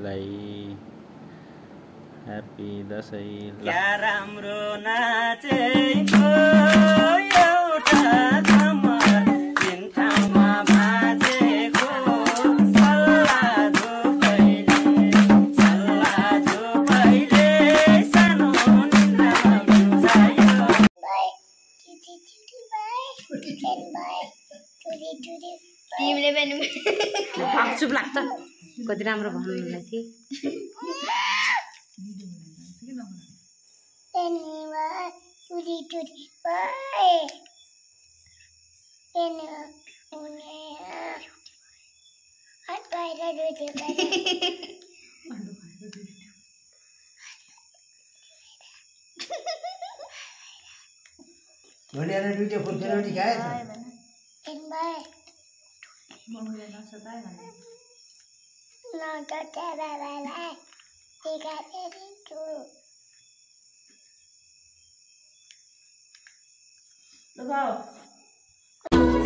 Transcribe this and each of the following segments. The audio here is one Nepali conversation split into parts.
दसैँलाई ह्याप्पी दसैँ। क्या राम्रो नाचेको एउटा कमर तीन ठाउँमा भाँचेको सल्ला झुपैले सानो निन्द्रामा बुझायो। तिमीले पनि चुप लाग्छ कति राम्रो भन्नुलाई थिए। दुईटा फुर्केर पनि खाएछ।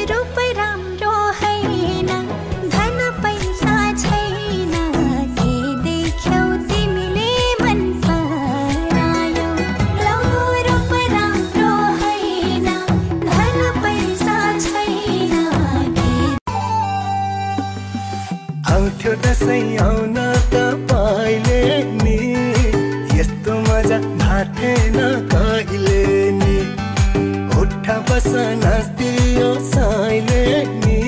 रूप राम्रो हैन धन पैसा छैन के देख्यौ तिमीले मन परायो। रूप राम्रो हैन धन पैसा छैन के आउँथ्यो दसैँ आउन तपाईले नि यस्तो मजा थाहा कहिले नि। उठा बस नाच्दियो साइले नि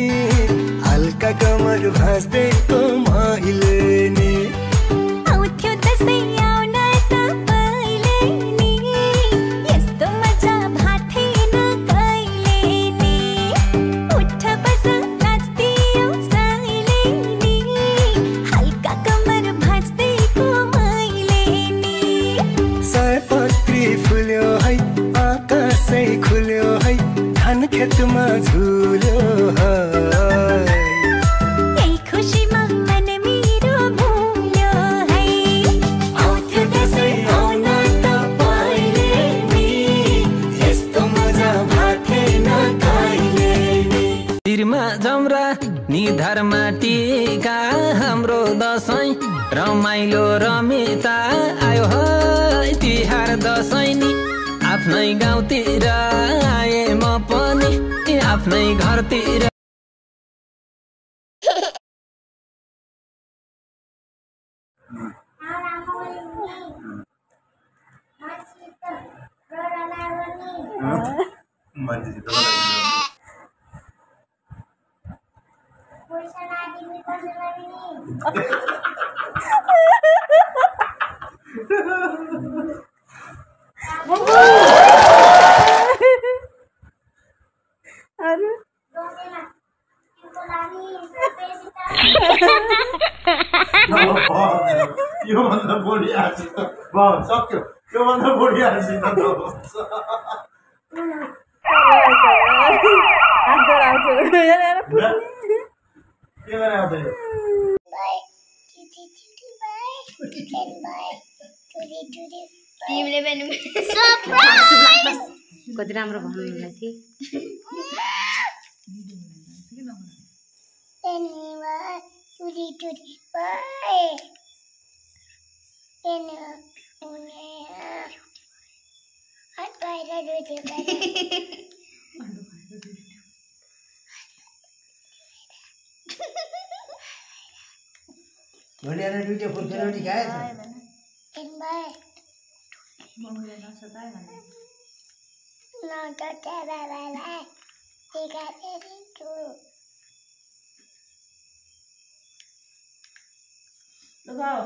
हल्का कमर भाँच्दैको मैले नि। आउँथ्यो दसैँ आउन तपाईले नि यस्तो मजा भाथेन कहिले नि। उठ बस नाच्दियो साइले नि हल्का कमर भाँच्दैको मैले नि। सयपत्री फुल्यो है आकाशै खुल्यो है धान खेतमा झुल्यो है। यही खुसीमा मन मेरो भुल्यो है। आउँथ्यो दसैँ आउन तपाईले नि यस्तो मजा भाथेन कहिले नि। तिरमा जमरा निधारमा टीका हाम्रो दसैँ रमाइलो रमिता आयो है तिहार दसैँ नि। आफ्नै गाउँतिर आए म पनि आफ्नै घरतिर। यो भन्दा बढी आछि त सक्यो। यो भन्दा बढी आछि त के गरे आउँदै तिमीले पनि सरप्राइज कति राम्रो भन्नुलाई थिए। दुईटा फुर्केर पनि खाएछ। लगाओ